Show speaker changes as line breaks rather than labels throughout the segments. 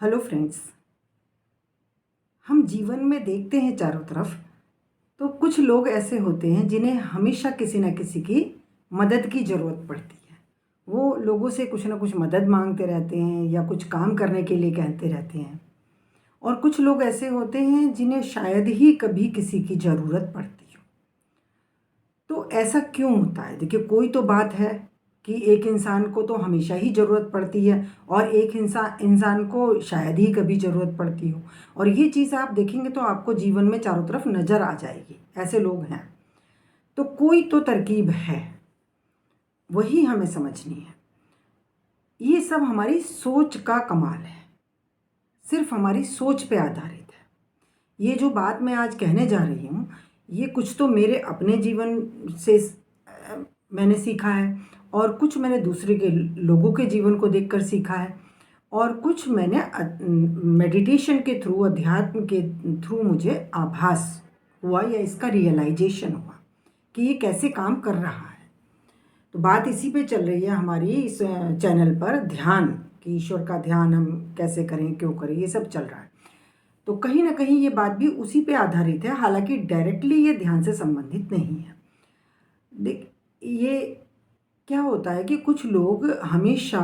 Hello friends. हम जीवन में देखते हैं चारों तरफ, तो कुछ लोग ऐसे होते हैं जिन्हें हमेशा किसी न किसी की मदद की ज़रूरत पड़ती है। वो लोगों से कुछ ना कुछ मदद मांगते रहते हैं या कुछ काम करने के लिए कहते रहते हैं। और कुछ लोग ऐसे होते हैं जिन्हें शायद ही कभी किसी की ज़रूरत पड़ती हो। तो ऐसा क्यों होता है? देखिए, कोई तो बात है कि एक इंसान को तो हमेशा ही ज़रूरत पड़ती है और एक इंसान को शायद ही कभी ज़रूरत पड़ती हो। और ये चीज़ आप देखेंगे तो आपको जीवन में चारों तरफ नज़र आ जाएगी। ऐसे लोग हैं। तो कोई तो तरकीब है, वही हमें समझनी है। ये सब हमारी सोच का कमाल है, सिर्फ हमारी सोच पे आधारित है। ये जो बात मैं आज कहने जा रही हूँ, ये कुछ तो मेरे अपने जीवन से मैंने सीखा है, और कुछ मैंने दूसरे के लोगों के जीवन को देखकर सीखा है, और कुछ मैंने मेडिटेशन के थ्रू, अध्यात्म के थ्रू मुझे आभास हुआ या इसका रियलाइजेशन हुआ कि ये कैसे काम कर रहा है। तो बात इसी पे चल रही है हमारी इस चैनल पर, ध्यान, कि ईश्वर का ध्यान हम कैसे करें, क्यों करें, ये सब चल रहा है। तो कहीं ना कहीं ये बात भी उसी पे आधारित है, हालांकि डायरेक्टली ये ध्यान से संबंधित नहीं है। देख, ये क्या होता है कि कुछ लोग हमेशा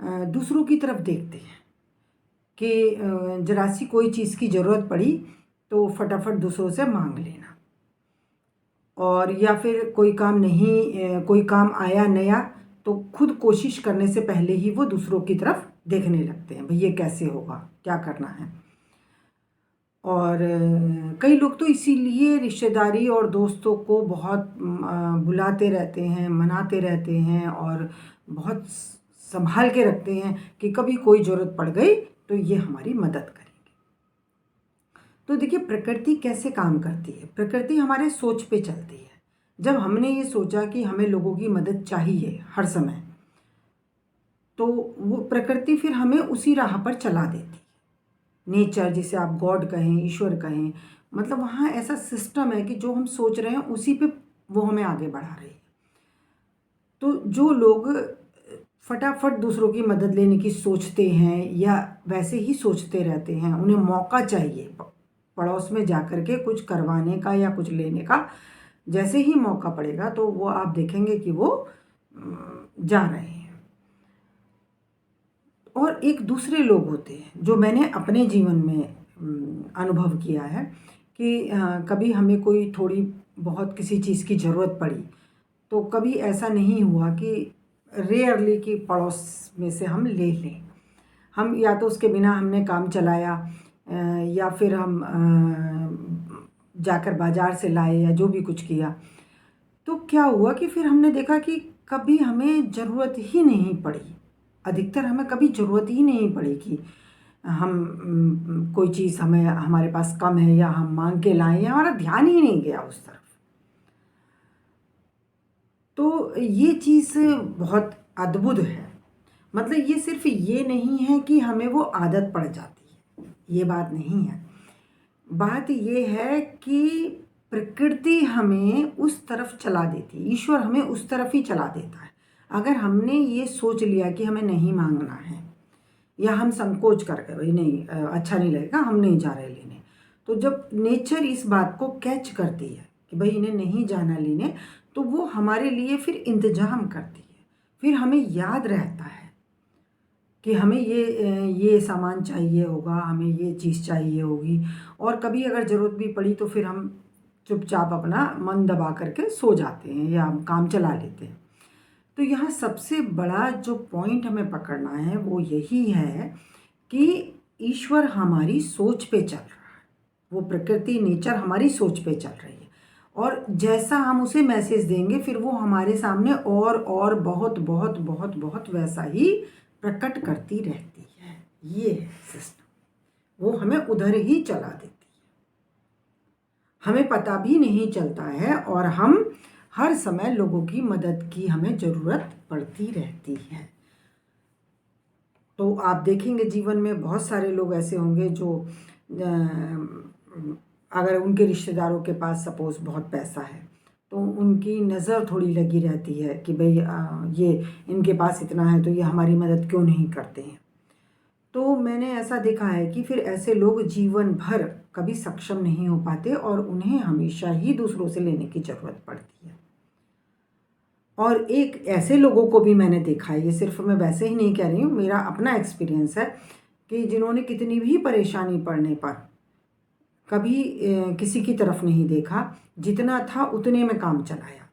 दूसरों की तरफ देखते हैं कि जरा सी कोई चीज़ की ज़रूरत पड़ी तो फटाफट दूसरों से मांग लेना, और या फिर कोई काम आया नया तो खुद कोशिश करने से पहले ही वो दूसरों की तरफ देखने लगते हैं, भाई ये कैसे होगा, क्या करना है। और कई लोग तो इसीलिए रिश्तेदारी और दोस्तों को बहुत बुलाते रहते हैं, मनाते रहते हैं और बहुत संभाल के रखते हैं कि कभी कोई ज़रूरत पड़ गई तो ये हमारी मदद करेंगे। तो देखिए, प्रकृति कैसे काम करती है। प्रकृति हमारे सोच पे चलती है। जब हमने ये सोचा कि हमें लोगों की मदद चाहिए हर समय, तो वो प्रकृति फिर हमें उसी राह पर चला देती है। नेचर, जिसे आप गॉड कहें, ईश्वर कहें, मतलब वहाँ ऐसा सिस्टम है कि जो हम सोच रहे हैं उसी पे वो हमें आगे बढ़ा रही है। तो जो लोग फटाफट दूसरों की मदद लेने की सोचते हैं या वैसे ही सोचते रहते हैं, उन्हें मौका चाहिए पड़ोस में जाकर के कुछ करवाने का या कुछ लेने का, जैसे ही मौका पड़ेगा तो वो आप देखेंगे कि वो जा रहे हैं। और एक दूसरे लोग होते हैं जो मैंने अपने जीवन में अनुभव किया है कि कभी हमें कोई थोड़ी बहुत किसी चीज़ की ज़रूरत पड़ी, तो कभी ऐसा नहीं हुआ कि रेयरली कि पड़ोस में से हम ले लें। हम या तो उसके बिना हमने काम चलाया, या फिर हम जाकर बाज़ार से लाए या जो भी कुछ किया। तो क्या हुआ कि फिर हमने देखा कि कभी हमें ज़रूरत ही नहीं पड़ी, अधिकतर हमें कभी ज़रूरत ही नहीं पड़ी कि हम कोई चीज़ हमें हमारे पास कम है या हम मांग के लाएं, या हमारा ध्यान ही नहीं गया उस तरफ। तो ये चीज़ बहुत अद्भुत है। मतलब ये सिर्फ ये नहीं है कि हमें वो आदत पड़ जाती है, ये बात नहीं है। बात ये है कि प्रकृति हमें उस तरफ चला देती है, ईश्वर हमें उस तरफ ही चला देता है। अगर हमने ये सोच लिया कि हमें नहीं मांगना है, या हम संकोच कर गए, भाई नहीं, अच्छा नहीं लगेगा, हम नहीं जा रहे लेने, तो जब नेचर इस बात को कैच करती है कि भाई इन्हें नहीं जाना लेने, तो वो हमारे लिए फिर इंतजाम करती है। फिर हमें याद रहता है कि हमें ये सामान चाहिए होगा, हमें ये चीज़ चाहिए होगी, और कभी अगर ज़रूरत भी पड़ी तो फिर हम चुपचाप अपना मन दबा करके सो जाते हैं या हम काम चला लेते हैं। तो यहाँ सबसे बड़ा जो पॉइंट हमें पकड़ना है वो यही है कि ईश्वर हमारी सोच पे चल रहा है, वो प्रकृति, नेचर हमारी सोच पे चल रही है, और जैसा हम उसे मैसेज देंगे फिर वो हमारे सामने और बहुत बहुत बहुत बहुत वैसा ही प्रकट करती रहती है। ये है सिस्टम, वो हमें उधर ही चला देती है, हमें पता भी नहीं चलता है, और हम हर समय लोगों की मदद की हमें ज़रूरत पड़ती रहती है। तो आप देखेंगे जीवन में बहुत सारे लोग ऐसे होंगे जो अगर उनके रिश्तेदारों के पास सपोज़ बहुत पैसा है तो उनकी नज़र थोड़ी लगी रहती है कि भाई ये इनके पास इतना है तो ये हमारी मदद क्यों नहीं करते हैं। तो मैंने ऐसा देखा है कि फिर ऐसे लोग जीवन भर कभी सक्षम नहीं हो पाते और उन्हें हमेशा ही दूसरों से लेने की ज़रूरत पड़ती है। और एक ऐसे लोगों को भी मैंने देखा है, ये सिर्फ मैं वैसे ही नहीं कह रही हूँ, मेरा अपना एक्सपीरियंस है कि जिन्होंने कितनी भी परेशानी पड़ने पर कभी किसी की तरफ नहीं देखा, जितना था उतने में काम चलाया,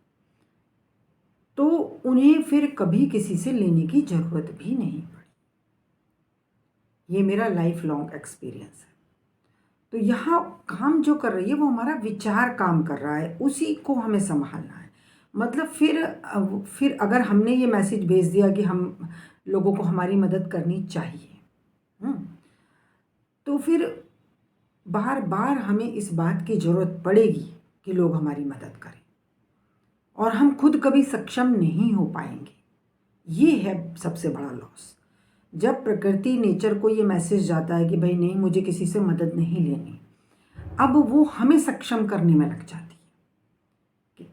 तो उन्हें फिर कभी किसी से लेने की ज़रूरत भी नहीं पड़ी। ये मेरा लाइफ लॉन्ग एक्सपीरियंस है। तो यहाँ काम जो कर रही है वो हमारा विचार काम कर रहा है, उसी को हमें संभालना है। मतलब फिर अगर हमने ये मैसेज भेज दिया कि हम लोगों को हमारी मदद करनी चाहिए, तो फिर बार बार हमें इस बात की ज़रूरत पड़ेगी कि लोग हमारी मदद करें, और हम खुद कभी सक्षम नहीं हो पाएंगे। ये है सबसे बड़ा लॉस। जब प्रकृति नेचर को ये मैसेज जाता है कि भाई नहीं, मुझे किसी से मदद नहीं लेनी, अब वो हमें सक्षम करने में लग जाती है कि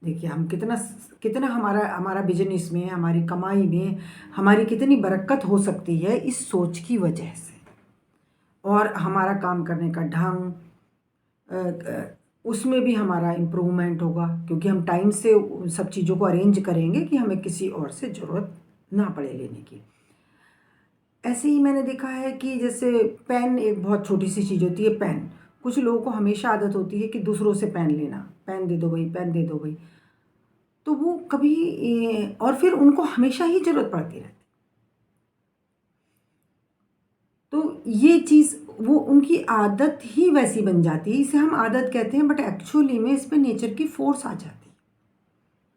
देखिए हम कितना कितना हमारा बिजनेस में, हमारी कमाई में हमारी कितनी बरकत हो सकती है इस सोच की वजह से। और हमारा काम करने का ढंग, उसमें भी हमारा इम्प्रूवमेंट होगा, क्योंकि हम टाइम से सब चीज़ों को अरेंज करेंगे कि हमें किसी और से ज़रूरत ना पड़े लेने की। ऐसे ही मैंने देखा है कि जैसे पेन एक बहुत छोटी सी चीज़ होती है, पेन। कुछ लोगों को हमेशा आदत होती है कि दूसरों से पेन लेना, पेन दे दो भाई, पेन दे दो भाई, तो वो कभी और फिर उनको हमेशा ही ज़रूरत पड़ती रहती। तो ये चीज़ वो उनकी आदत ही वैसी बन जाती है, इसे हम आदत कहते हैं, बट एक्चुअली में इस पे नेचर की फोर्स आ जाती है।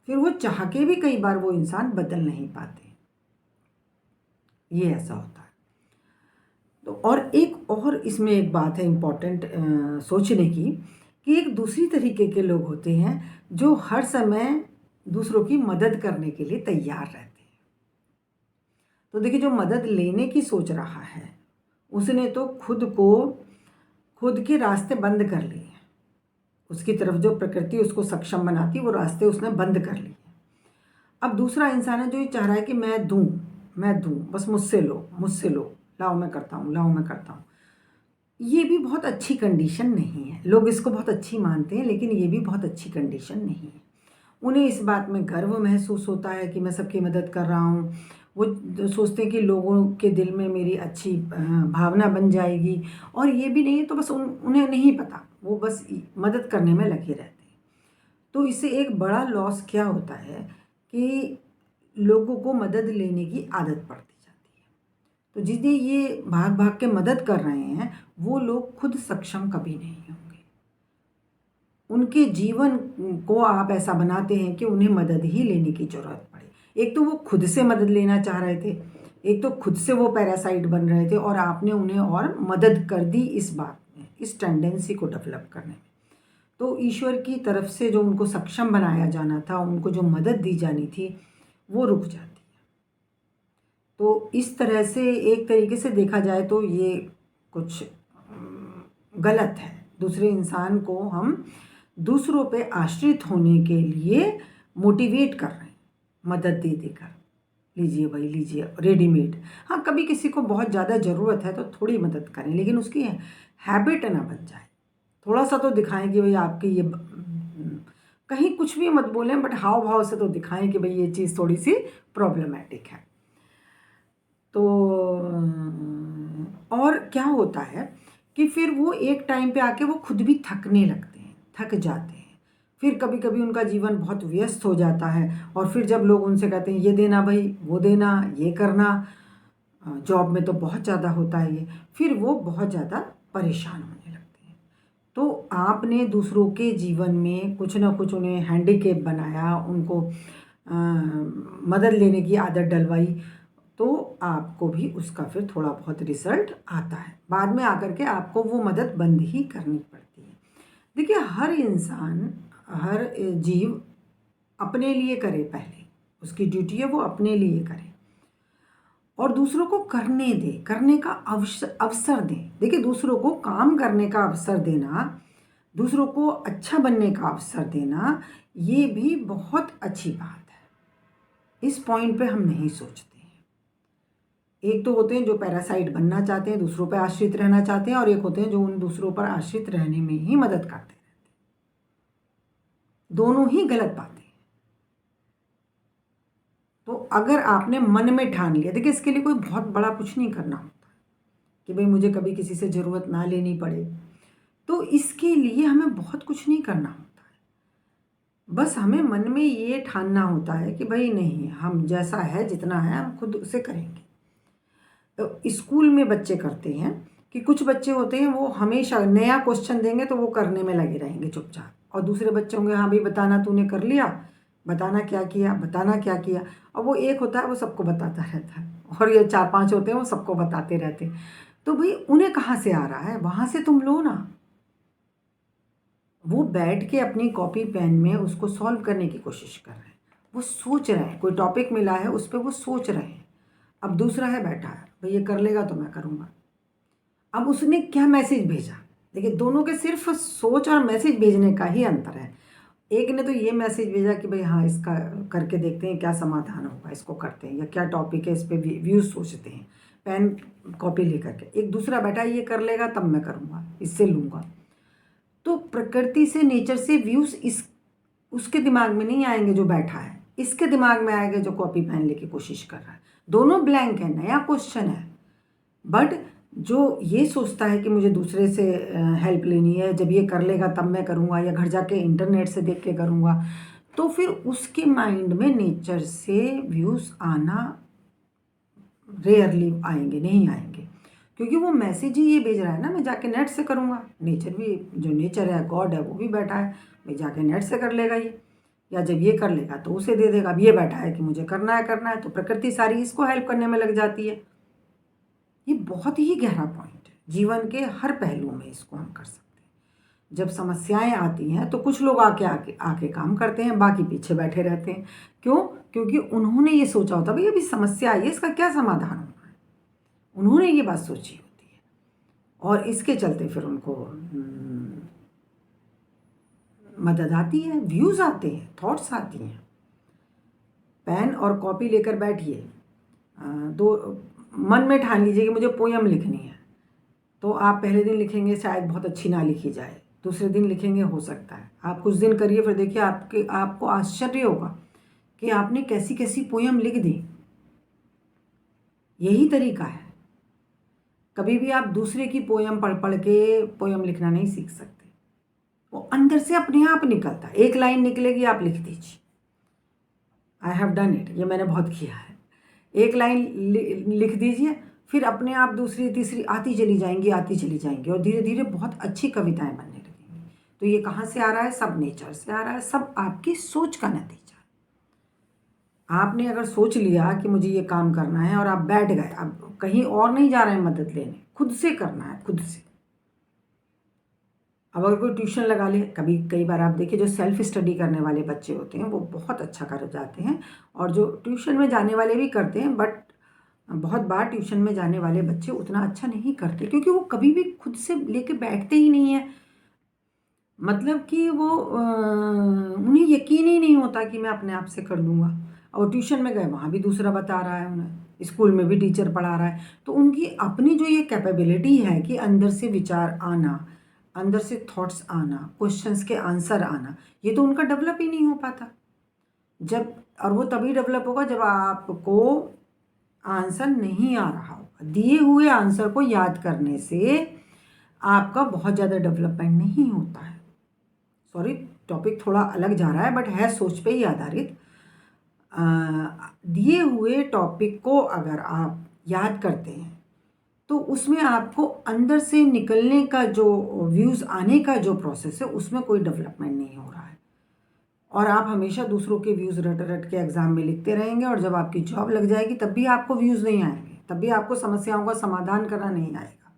फिर वो चाह के भी कई बार वो इंसान बदल नहीं पाते, ये ऐसा होता है। तो और एक और इसमें एक बात है इम्पॉर्टेंट सोचने की, कि एक दूसरी तरीके के लोग होते हैं जो हर समय दूसरों की मदद करने के लिए तैयार रहते हैं। तो देखिए, जो मदद लेने की सोच रहा है उसने तो खुद के रास्ते बंद कर लिए, उसकी तरफ जो प्रकृति उसको सक्षम बनाती वो रास्ते उसने बंद कर लिए। अब दूसरा इंसान है जो ये चाह रहा है कि मैं दूँ, बस मुझसे लो, लाओ मैं करता हूँ। ये भी बहुत अच्छी कंडीशन नहीं है। लोग इसको बहुत अच्छी मानते हैं, लेकिन ये भी बहुत अच्छी कंडीशन नहीं है। उन्हें इस बात में गर्व महसूस होता है कि मैं सबकी मदद कर रहा हूँ। वो सोचते हैं कि लोगों के दिल में मेरी अच्छी भावना बन जाएगी, और ये भी नहीं है तो बस उन्हें नहीं पता, वो बस मदद करने में लगे रहते हैं। तो इससे एक बड़ा लॉस क्या होता है कि लोगों को मदद लेने की आदत पड़ती जाती है। तो जिन्हें ये भाग भाग के मदद कर रहे हैं वो लोग खुद सक्षम कभी नहीं होंगे। उनके जीवन को आप ऐसा बनाते हैं कि उन्हें मदद ही लेने की ज़रूरत पड़े। एक तो वो खुद से मदद लेना चाह रहे थे, एक तो खुद से वो पैरासाइट बन रहे थे, और आपने उन्हें और मदद कर दी इस बात में, इस टेंडेंसी को डेवलप करने में। तो ईश्वर की तरफ से जो उनको सक्षम बनाया जाना था, उनको जो मदद दी जानी थी, वो रुक जाती है। तो इस तरह से एक तरीके से देखा जाए तो ये कुछ गलत है। दूसरे इंसान को हम दूसरों पे आश्रित होने के लिए मोटिवेट कर रहे हैं, मदद दे देकर, लीजिए भाई लीजिए, रेडीमेड। हाँ, कभी किसी को बहुत ज़्यादा ज़रूरत है तो थोड़ी मदद करें, लेकिन उसकी हैबिट ना बन जाए। थोड़ा सा तो दिखाएं कि भाई आपकी ये कहीं कुछ भी मत बोलें, बट हाव भाव से तो दिखाएं कि भाई ये चीज़ थोड़ी सी प्रॉब्लमेटिक है। तो और क्या होता है कि फिर वो एक टाइम पे आके वो खुद भी थकने लगते हैं, थक जाते हैं। फिर कभी कभी उनका जीवन बहुत व्यस्त हो जाता है, और फिर जब लोग उनसे कहते हैं ये देना भाई, वो देना, ये करना, जॉब में तो बहुत ज़्यादा होता है ये, फिर वो बहुत ज़्यादा परेशान होने लगते हैं। तो आपने दूसरों के जीवन में कुछ ना कुछ उन्हें हैंडीकेप बनाया, उनको मदद लेने की आदत डलवाई, तो आपको भी उसका फिर थोड़ा बहुत रिजल्ट आता है। बाद में आकर के आपको वो मदद बंद ही करनी पड़ती है। देखिए, हर इंसान, हर जीव अपने लिए करे, पहले उसकी ड्यूटी है वो अपने लिए करे, और दूसरों को करने दे, करने का अवसर दें। देखिए, दूसरों को काम करने का अवसर देना, दूसरों को अच्छा बनने का अवसर देना, ये भी बहुत अच्छी बात है। इस पॉइंट पे हम नहीं सोचते हैं। एक तो होते हैं जो पैरासाइट बनना चाहते हैं, दूसरों पर आश्रित रहना चाहते हैं, और एक होते हैं जो उन दूसरों पर आश्रित रहने में ही मदद करते हैं। दोनों ही गलत बातें हैं। तो अगर आपने मन में ठान लिया, देखिए इसके लिए कोई बहुत बड़ा कुछ नहीं करना होता कि भाई मुझे कभी किसी से ज़रूरत ना लेनी पड़े, तो इसके लिए हमें बहुत कुछ नहीं करना होता है। बस हमें मन में ये ठानना होता है कि भाई नहीं, हम जैसा है जितना है हम खुद उसे करेंगे। तो स्कूल में बच्चे करते हैं कि कुछ बच्चे होते हैं वो हमेशा नया क्वेश्चन देंगे तो वो करने में लगे रहेंगे चुपचाप, और दूसरे बच्चे होंगे हाँ भाई बताना, तूने कर लिया, बताना क्या किया, बताना क्या किया। और वो एक होता है वो सबको बताता रहता है, और ये 4-5 होते हैं वो सबको बताते रहते हैं। तो भाई उन्हें कहाँ से आ रहा है, वहाँ से तुम लो ना। वो बैठ के अपनी कॉपी पेन में उसको सॉल्व करने की कोशिश कर रहे हैं, वो सोच रहे हैं, कोई टॉपिक मिला है उस पर वो सोच रहे हैं। अब दूसरा है बैठा है, भाई ये कर लेगा तो मैं करूँगा। अब उसने क्या मैसेज भेजा, देखिए दोनों के सिर्फ सोच और मैसेज भेजने का ही अंतर है। एक ने तो ये मैसेज भेजा कि भाई हाँ इसका करके देखते हैं क्या समाधान होगा, इसको करते हैं, या क्या टॉपिक है इस पर व्यूज़ सोचते हैं, पेन कॉपी लेकर के। एक दूसरा बैठा ये कर लेगा तब मैं करूँगा, इससे लूँगा। तो प्रकृति से, नेचर से व्यूज़ इस उसके दिमाग में नहीं आएंगे जो बैठा है, इसके दिमाग में आएंगे जो कॉपी पेन लेके कोशिश कर रहा है। दोनों ब्लैंक है, नया क्वेश्चन है। बट जो ये सोचता है कि मुझे दूसरे से हेल्प लेनी है, जब ये कर लेगा तब मैं करूँगा, या घर जाके इंटरनेट से देख के करूँगा, तो फिर उसके माइंड में नेचर से व्यूज़ आना रेयरली आएंगे, नहीं आएंगे, क्योंकि वो मैसेज ही ये भेज रहा है ना, मैं जाके नेट से करूँगा। नेचर भी, जो नेचर है, गॉड है, वो भी बैठा है भाई जाके नेट से कर लेगा ये, या जब ये कर लेगा तो उसे दे देगा। अब ये बैठा है कि मुझे करना है करना है, तो प्रकृति सारी इसको हेल्प करने में लग जाती है। ये बहुत ही गहरा पॉइंट है, जीवन के हर पहलू में इसको हम कर सकते हैं। जब समस्याएं आती हैं तो कुछ लोग आके आके आके काम करते हैं, बाकी पीछे बैठे रहते हैं। क्यों? क्योंकि उन्होंने ये सोचा होता भाई अभी समस्या आई है, इसका क्या समाधान होना है, उन्होंने ये बात सोची होती है, और इसके चलते फिर उनको मदद आती है, व्यूज़ आते हैं, थॉट्स आती हैं। पेन और कॉपी लेकर बैठिए, दो मन में ठान लीजिए कि मुझे पोयम लिखनी है, तो आप पहले दिन लिखेंगे शायद बहुत अच्छी ना लिखी जाए, दूसरे दिन लिखेंगे हो सकता है, आप कुछ दिन करिए, फिर देखिए आपको आश्चर्य होगा कि आपने कैसी कैसी पोयम लिख दी। यही तरीका है। कभी भी आप दूसरे की पोयम पढ़ पढ़ के पोयम लिखना नहीं सीख सकते, वो अंदर से अपने आप निकलता है। एक लाइन निकलेगी, आप लिख दीजिए। आई हैव डन इट, ये मैंने बहुत किया है। एक लाइन लिख दीजिए, फिर अपने आप दूसरी तीसरी आती चली जाएंगी, आती चली जाएंगी, और धीरे धीरे बहुत अच्छी कविताएं बनने लगेंगी। तो ये कहाँ से आ रहा है? सब नेचर से आ रहा है, सब आपकी सोच का नतीजा है। आपने अगर सोच लिया कि मुझे ये काम करना है और आप बैठ गए, अब कहीं और नहीं जा रहे हैं मदद लेने, खुद से करना है, खुद से। अब अगर कोई ट्यूशन लगा ले, कई बार आप देखिए जो सेल्फ स्टडी करने वाले बच्चे होते हैं वो बहुत अच्छा कर जाते हैं, और जो ट्यूशन में जाने वाले भी करते हैं, बट बहुत बार ट्यूशन में जाने वाले बच्चे उतना अच्छा नहीं करते, क्योंकि वो कभी भी खुद से लेके बैठते ही नहीं है। मतलब कि वो उन्हें यकीन ही नहीं होता कि मैं अपने आप से कर लूँगा। और ट्यूशन में गए, वहाँ भी दूसरा बता रहा है उन्हें, स्कूल में भी टीचर पढ़ा रहा है, तो उनकी अपनी जो ये कैपेबिलिटी है कि अंदर से विचार आना, अंदर से थॉट्स आना, क्वेश्चंस के आंसर आना, ये तो उनका डेवलप ही नहीं हो पाता। जब, और वो तभी डेवलप होगा जब आपको आंसर नहीं आ रहा होगा। दिए हुए आंसर को याद करने से आपका बहुत ज़्यादा डेवलपमेंट नहीं होता है। सॉरी, टॉपिक थोड़ा अलग जा रहा है, बट है सोच पे ही आधारित। दिए हुए टॉपिक को अगर आप याद करते हैं तो उसमें आपको अंदर से निकलने का जो व्यूज़ आने का जो प्रोसेस है, उसमें कोई डेवलपमेंट नहीं हो रहा है, और आप हमेशा दूसरों के व्यूज़ रट रट के एग्ज़ाम में लिखते रहेंगे, और जब आपकी जॉब लग जाएगी तब भी आपको व्यूज़ नहीं आएंगे, तब भी आपको समस्याओं का समाधान करना नहीं आएगा।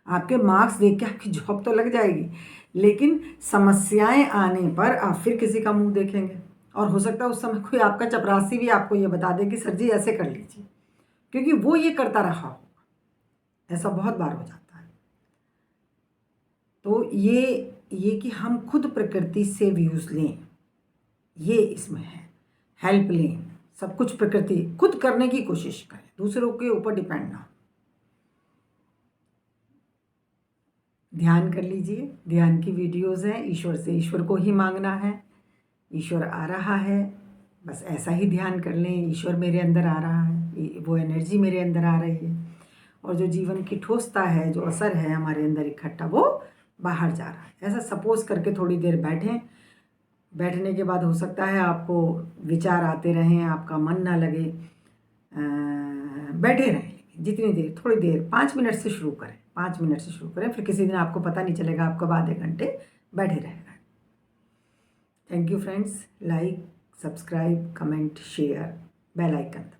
आपके मार्क्स देख के आपकी जॉब तो लग जाएगी, लेकिन समस्याएं आने पर आप फिर किसी का मुंह देखेंगे, और हो सकता है उस समय कोई आपका चपरासी भी आपको ये बता दे कि सर जी ऐसे कर लीजिए, क्योंकि वो ये करता रहा होगा। ऐसा बहुत बार हो जाता है। तो ये कि हम खुद प्रकृति से व्यूज़ लें, ये इसमें है। हेल्प लें, सब कुछ प्रकृति खुद करने की कोशिश करें, दूसरों के ऊपर डिपेंड ना हो। ध्यान कर लीजिए, ध्यान की वीडियोज़ हैं, ईश्वर से ईश्वर को ही मांगना है, ईश्वर आ रहा है, बस ऐसा ही ध्यान कर लें, ईश्वर मेरे अंदर आ रहा है, वो एनर्जी मेरे अंदर आ रही है, और जो जीवन की ठोसता है, जो असर है हमारे अंदर इकट्ठा, वो बाहर जा रहा है। ऐसा सपोज करके थोड़ी देर बैठें। बैठने के बाद हो सकता है आपको विचार आते रहें, आपका मन ना लगे, बैठे रहें, जितनी देर, थोड़ी देर, 5 मिनट से शुरू करें, 5 मिनट से शुरू करें, फिर किसी दिन आपको पता नहीं चलेगा, आप कब आधे घंटे बैठे रहेगा। Thank you friends. Like, subscribe, comment, share, bell icon.